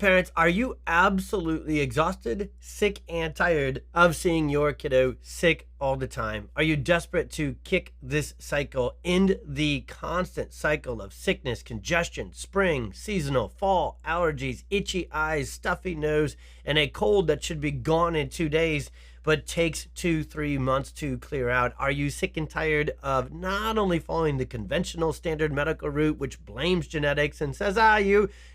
Parents, are you absolutely exhausted, sick, and tired of seeing your kiddo sick all the time? Are you desperate to kick this cycle, end the constant cycle of sickness, congestion, spring, seasonal, fall, allergies, itchy eyes, stuffy nose, and a cold that should be gone in 2 days but takes 2-3 months to clear out? Are you sick and tired of not only following the conventional standard medical route, which blames genetics and says,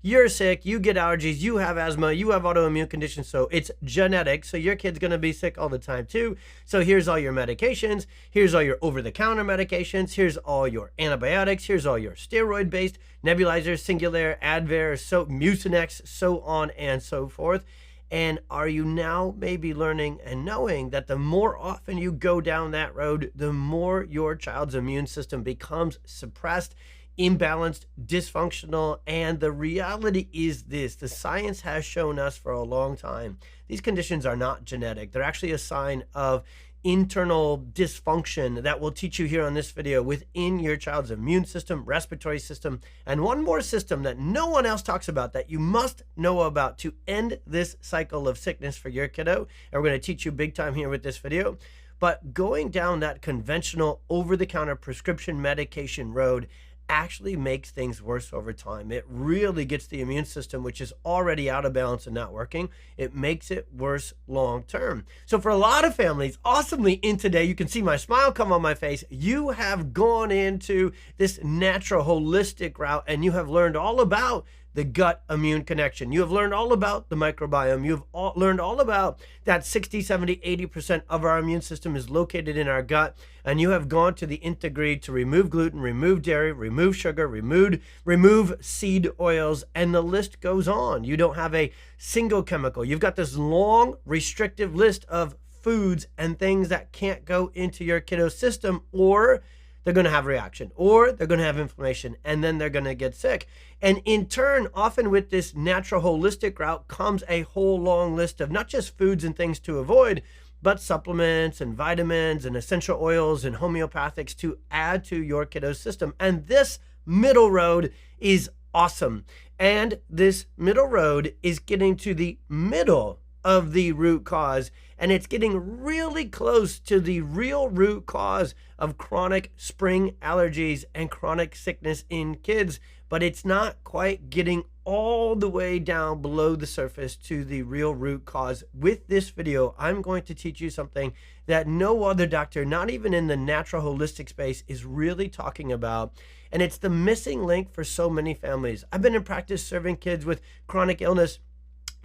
you're sick, you get allergies, you have asthma, you have autoimmune conditions, so it's genetic, so your kid's gonna be sick all the time too. So here's all your medications, here's all your over-the-counter medications, here's all your antibiotics, here's all your steroid-based nebulizers, Singulair, Advair, Mucinex, so on and so forth. And are you now maybe learning and knowing that the more often you go down that road, the more your child's immune system becomes suppressed, imbalanced, dysfunctional? And the reality is this: the science has shown us for a long time, these conditions are not genetic. They're actually a sign of internal dysfunction that we'll teach you here on this video within your child's immune system, respiratory system, and one more system that no one else talks about that you must know about to end this cycle of sickness for your kiddo. And we're going to teach you big time here with this video. But going down that conventional over-the-counter prescription medication road actually makes things worse over time. It really gets the immune system, which is already out of balance and not working, it makes it worse long term. So for a lot of families, awesomely in today, you can see my smile come on my face, you have gone into this natural holistic route and you have learned all about the gut immune connection. You have learned all about the microbiome. You've learned all about that 60, 70, 80% of our immune system is located in our gut. And you have gone to the Integree to remove gluten, remove dairy, remove sugar, remove seed oils, and the list goes on. You don't have a single chemical. You've got this long, restrictive list of foods and things that can't go into your kiddo's system, or they're going to have reaction, or they're going to have inflammation, and then they're going to get sick. And in turn, often with this natural holistic route comes a whole long list of not just foods and things to avoid, but supplements and vitamins and essential oils and homeopathics to add to your kiddo's system. And this middle road is awesome. And this middle road is getting to the middle of the root cause, and it's getting really close to the real root cause of chronic spring allergies and chronic sickness in kids, but it's not quite getting all the way down below the surface to the real root cause. With this video, I'm going to teach you something that no other doctor, not even in the natural holistic space, is really talking about. And it's the missing link for so many families. I've been in practice serving kids with chronic illness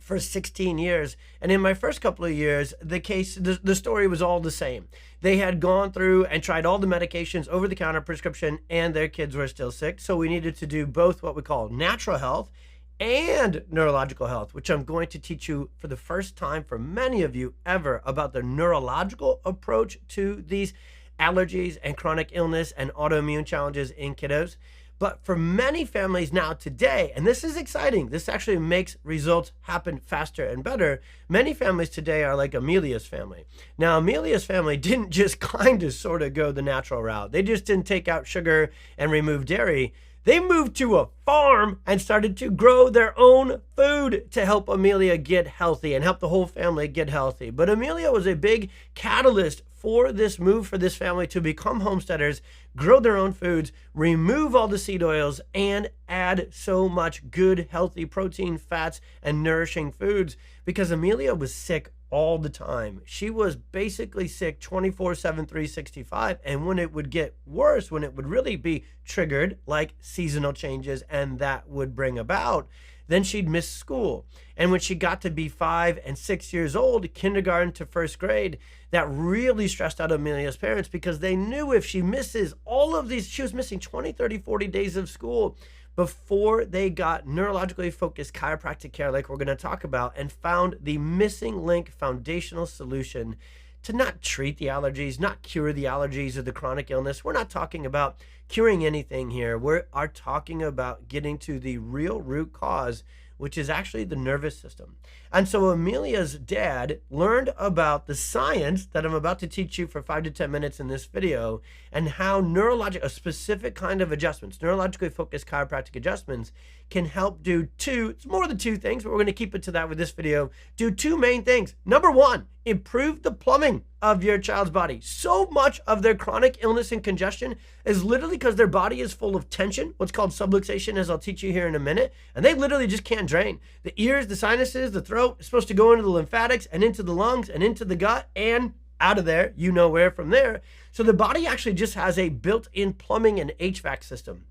for 16 years. And in my first couple of years, the story was all the same. They had gone through and tried all the medications over the counter prescription, and their kids were still sick. So we needed to do both what we call natural health and neurological health, which I'm going to teach you for the first time for many of you ever about the neurological approach to these allergies and chronic illness and autoimmune challenges in kiddos. But for many families now today, and this is exciting, this actually makes results happen faster and better. Many families today are like Amelia's family. Now, Amelia's family didn't just kind of sort of go the natural route. They just didn't take out sugar and remove dairy. They moved to a farm and started to grow their own food to help Amelia get healthy and help the whole family get healthy. But Amelia was a big catalyst for this move for this family to become homesteaders, grow their own foods, remove all the seed oils, and add so much good, healthy protein, fats, and nourishing foods, because Amelia was sick all the time. She was basically sick 24/7, 365. And when it would get worse, when it would really be triggered, like seasonal changes, and that would bring about, then she'd miss school. And when she got to be 5 and 6 years old, kindergarten to first grade, that really stressed out Amelia's parents, because they knew if she misses all of these, she was missing 20, 30, 40 days of school before they got neurologically focused chiropractic care like we're going to talk about, and found the missing link foundational solution to not treat the allergies, not cure the allergies or the chronic illness. We're not talking about curing anything here. We are talking about getting to the real root cause, which is actually the nervous system. And so Amelia's dad learned about the science that I'm about to teach you for 5 to 10 minutes in this video, and how a specific kind of adjustments, neurologically focused chiropractic adjustments, can help do it's more than two things, but we're going to keep it to that with this video, do two main things. Number one, improve the plumbing of your child's body. So much of their chronic illness and congestion is literally because their body is full of tension, what's called subluxation, as I'll teach you here in a minute, and they literally just can't drain. The ears, the sinuses, the throat is supposed to go into the lymphatics and into the lungs and into the gut and out of there, you know where from there. So the body actually just has a built-in plumbing and HVAC system.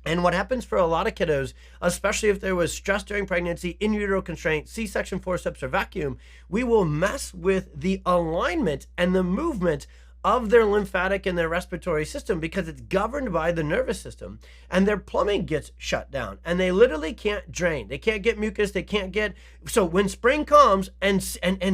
And what happens for a lot of kiddos, especially if there was stress during pregnancy, in utero constraint, C-section, forceps, or vacuum, we will mess with the alignment and the movement of their lymphatic and their respiratory system because it's governed by the nervous system, and their plumbing gets shut down and they literally can't drain. They can't get mucus. They can't get, so when spring comes and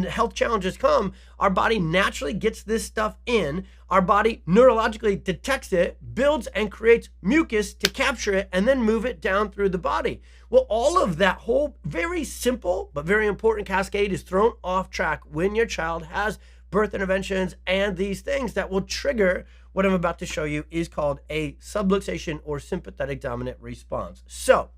health challenges come, our body naturally gets this stuff in. Our body neurologically detects it, builds and creates mucus to capture it and then move it down through the body. Well, all of that whole very simple but very important cascade is thrown off track when your child has birth interventions and these things that will trigger what I'm about to show you is called a subluxation or sympathetic dominant response. So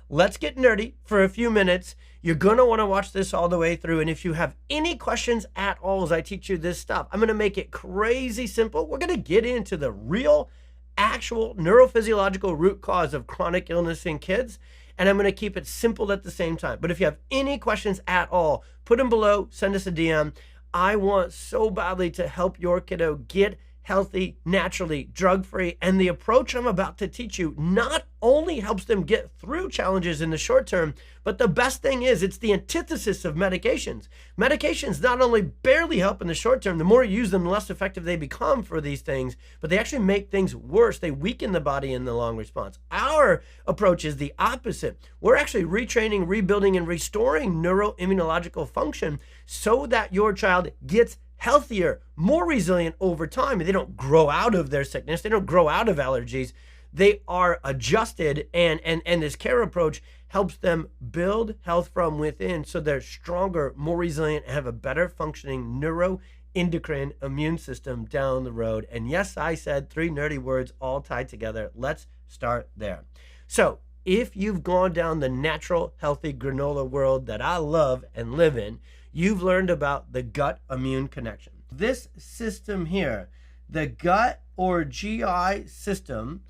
let's get nerdy for a few minutes. You're going to want to watch this all the way through. And if you have any questions at all as I teach you this stuff, I'm going to make it crazy simple. We're going to get into the real, actual neurophysiological root cause of chronic illness in kids. And I'm going to keep it simple at the same time. But if you have any questions at all, put them below, send us a DM. I want so badly to help your kiddo get healthy, naturally, drug-free. And the approach I'm about to teach you not only helps them get through challenges in the short term, but the best thing is it's the antithesis of medications. Medications not only barely help in the short term, the more you use them, the less effective they become for these things, but they actually make things worse. They weaken the body in the long response. Our approach is the opposite. We're actually retraining, rebuilding, and restoring neuroimmunological function so that your child gets healthier, more resilient over time. They don't grow out of their sickness. They don't grow out of allergies. They are adjusted, and this care approach helps them build health from within so they're stronger, more resilient, and have a better functioning neuroendocrine immune system down the road. And yes, I said 3 nerdy words all tied together. Let's start there. So if you've gone down the natural, healthy granola world that I love and live in, you've learned about the gut immune connection. This system here, the gut or GI system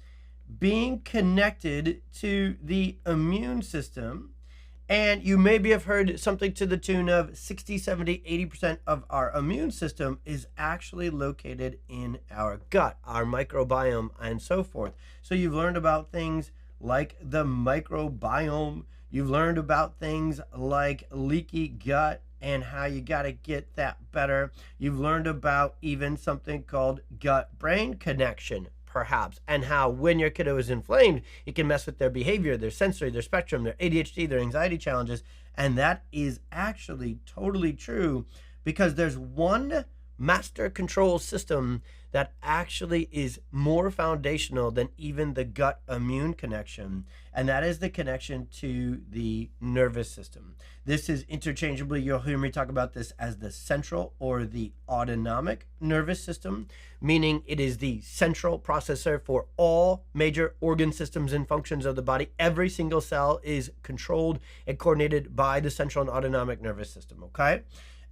being connected to the immune system, and you maybe have heard something to the tune of 60, 70, 80% of our immune system is actually located in our gut, our microbiome, and so forth. So you've learned about things like the microbiome. You've learned about things like leaky gut and how you got to get that better. You've learned about even something called gut-brain connection, perhaps, and how when your kiddo is inflamed, it can mess with their behavior, their sensory, their spectrum, their ADHD, their anxiety challenges. And that is actually totally true because there's one master control system that actually is more foundational than even the gut immune connection, and that is the connection to the nervous system. This is interchangeably, you'll hear me talk about this as the central or the autonomic nervous system, meaning it is the central processor for all major organ systems and functions of the body. Every single cell is controlled and coordinated by the central and autonomic nervous system, okay?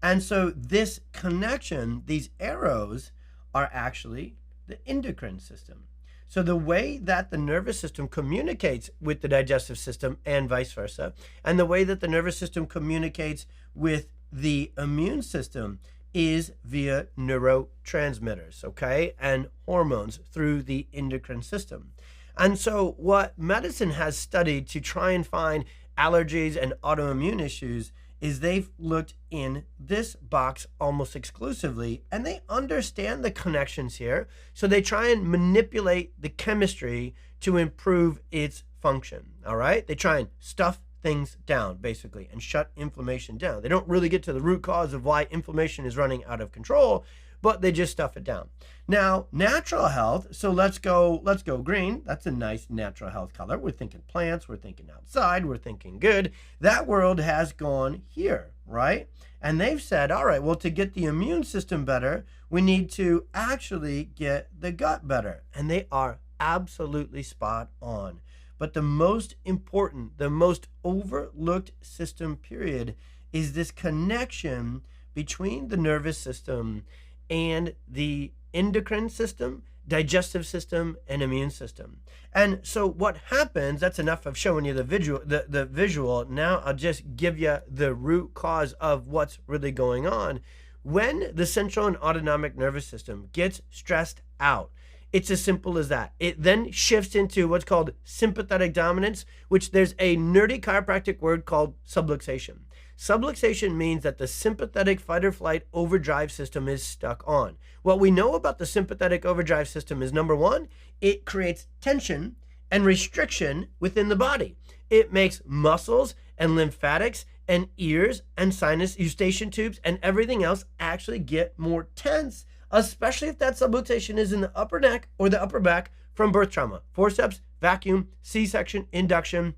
And so this connection, these arrows, are actually the endocrine system. So the way that the nervous system communicates with the digestive system and vice versa, and the way that the nervous system communicates with the immune system is via neurotransmitters, okay, and hormones through the endocrine system. And so what medicine has studied to try and find allergies and autoimmune issues is they've looked in this box almost exclusively, and they understand the connections here. So they try and manipulate the chemistry to improve its function. All right. They try and stuff things down, basically, and shut inflammation down. They don't really get to the root cause of why inflammation is running out of control, but they just stuff it down. Now, natural health, so let's go green. That's a nice natural health color. We're thinking plants, we're thinking outside, we're thinking good. That world has gone here, right? And they've said, all right, well, to get the immune system better, we need to actually get the gut better. And they are absolutely spot on. But the most important, the most overlooked system, period, is this connection between the nervous system and the endocrine system, digestive system, and immune system. And so what happens, that's enough of showing you the visual. Now I'll just give you the root cause of what's really going on. When the central and autonomic nervous system gets stressed out, it's as simple as that. It then shifts into what's called sympathetic dominance, which there's a nerdy chiropractic word called subluxation. Subluxation means that the sympathetic fight or flight overdrive system is stuck on. What we know about the sympathetic overdrive system is, number one, it creates tension and restriction within the body. It makes muscles and lymphatics and ears and sinus eustachian tubes and everything else actually get more tense, especially if that subluxation is in the upper neck or the upper back from birth trauma, forceps, vacuum, C-section, induction,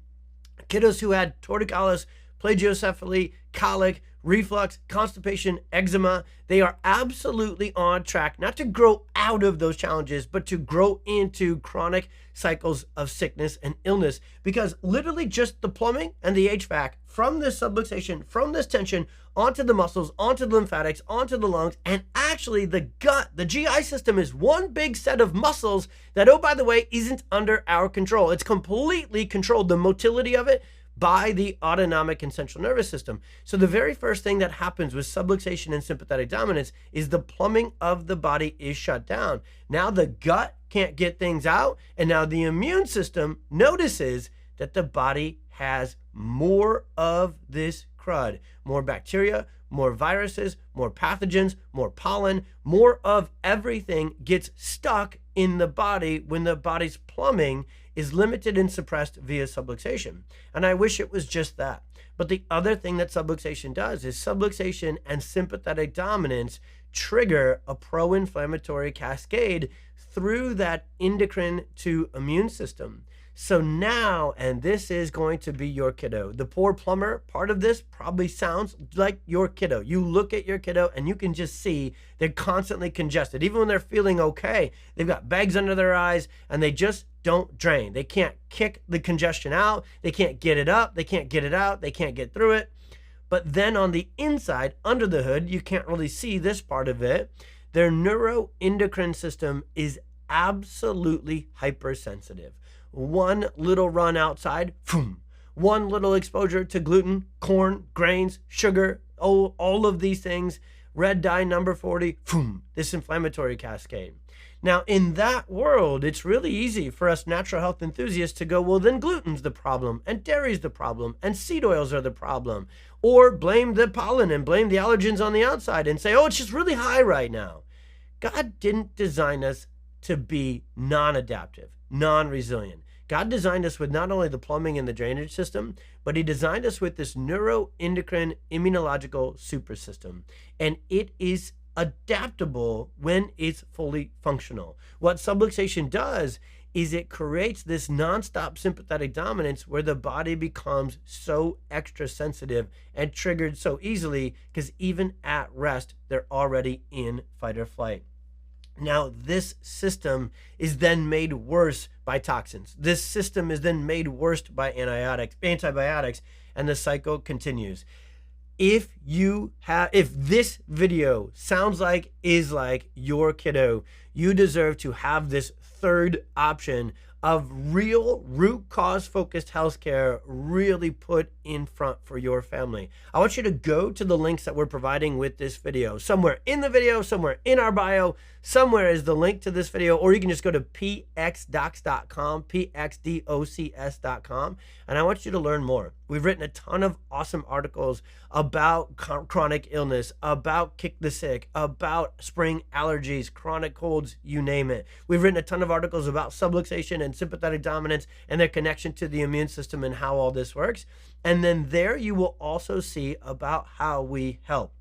kiddos who had torticollis, plagiocephaly, colic, reflux, constipation, eczema. They are absolutely on track, not to grow out of those challenges, but to grow into chronic cycles of sickness and illness, because literally just the plumbing and the HVAC from this subluxation, from this tension, onto the muscles, onto the lymphatics, onto the lungs, and actually the gut, the GI system is one big set of muscles that, oh, by the way, isn't under our control. It's completely controlled, the motility of it, by the autonomic and central nervous system. So the very first thing that happens with subluxation and sympathetic dominance is the plumbing of the body is shut down. Now the gut can't get things out, and now the immune system notices that the body has more of this crud, more bacteria, more viruses, more pathogens, more pollen, more of everything gets stuck in the body when the body's plumbing is limited and suppressed via subluxation. And I wish it was just that. But the other thing that subluxation does is subluxation and sympathetic dominance trigger a pro-inflammatory cascade through that endocrine to immune system. So now, and this is going to be your kiddo. The poor plumber part of this probably sounds like your kiddo. You look at your kiddo and you can just see they're constantly congested. Even when they're feeling okay, they've got bags under their eyes and they just don't drain. They can't kick the congestion out. They can't get it up. They can't get it out. They can't get through it. But then on the inside, under the hood, you can't really see this part of it. Their neuroendocrine system is absolutely hypersensitive. One little run outside, boom. One little exposure to gluten, corn, grains, sugar, all of these things, red dye number 40, boom, this inflammatory cascade. Now, in that world, it's really easy for us natural health enthusiasts to go, well, then gluten's the problem, and dairy's the problem, and seed oils are the problem. Or blame the pollen and blame the allergens on the outside and say, oh, it's just really high right now. God didn't design us to be non-adaptive, non-resilient. God designed us with not only the plumbing and the drainage system, but he designed us with this neuroendocrine immunological super system. And it is adaptable when it's fully functional. What subluxation does is it creates this nonstop sympathetic dominance where the body becomes so extra sensitive and triggered so easily because even at rest, they're already in fight or flight. Now, this system is then made worse by toxins. This system is then made worse by antibiotics, and the cycle continues. If this video sounds like is like your kiddo, you deserve to have this third option of real root cause focused healthcare really put in front for your family. I want you to go to the links that we're providing with this video. Somewhere in the video, somewhere in our bio, somewhere is the link to this video, or you can just go to pxdocs.com, pxdocs.com, and I want you to learn more. We've written a ton of awesome articles about chronic illness, about kick the sick, about spring allergies, chronic colds, you name it. We've written a ton of articles about subluxation and sympathetic dominance and their connection to the immune system and how all this works. And then there you will also see about how we help.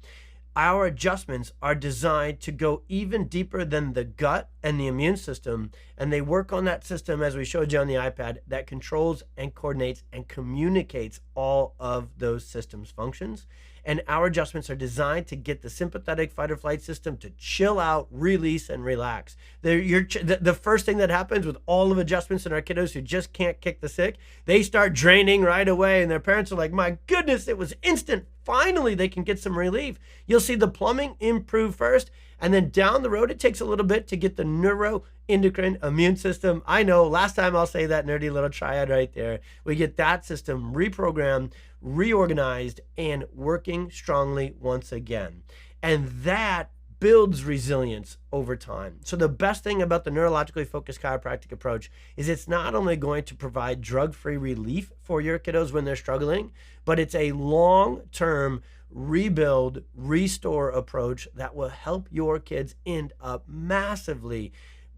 Our adjustments are designed to go even deeper than the gut and the immune system, and they work on that system, as we showed you on the iPad, that controls and coordinates and communicates all of those systems' functions. And our adjustments are designed to get the sympathetic fight or flight system to chill out, release, and relax. The first thing that happens with all of adjustments in our kiddos who just can't kick the sick, they start draining right away, and their parents are like, my goodness, it was instant. Finally, they can get some relief. You'll see the plumbing improve first, and then down the road, it takes a little bit to get the neuroendocrine immune system. I know, last time I'll say that nerdy little triad right there. We get that system reprogrammed, reorganized, and working strongly once again. And that builds resilience over time. So the best thing about the neurologically focused chiropractic approach is it's not only going to provide drug-free relief for your kiddos when they're struggling, but it's a long-term rebuild, restore approach that will help your kids end up massively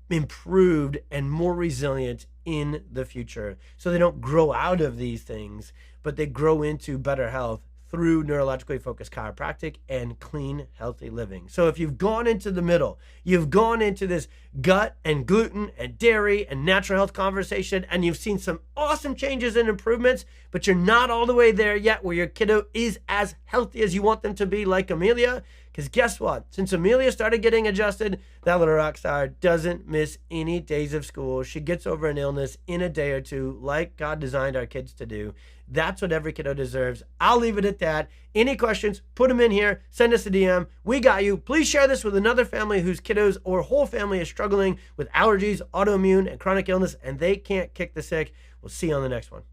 improved and more resilient in the future. So they don't grow out of these things, but they grow into better health through neurologically focused chiropractic and clean, healthy living. So if you've gone into the middle, you've gone into this gut and gluten and dairy and natural health conversation, and you've seen some awesome changes and improvements, but you're not all the way there yet where your kiddo is as healthy as you want them to be, like Amelia, because guess what? Since Amelia started getting adjusted, that little rock star doesn't miss any days of school. She gets over an illness in a day or two, like God designed our kids to do. That's what every kiddo deserves. I'll leave it at that. Any questions, put them in here. Send us a DM. We got you. Please share this with another family whose kiddos or whole family is struggling with allergies, autoimmune, and chronic illness, and they can't kick the sick. We'll see you on the next one.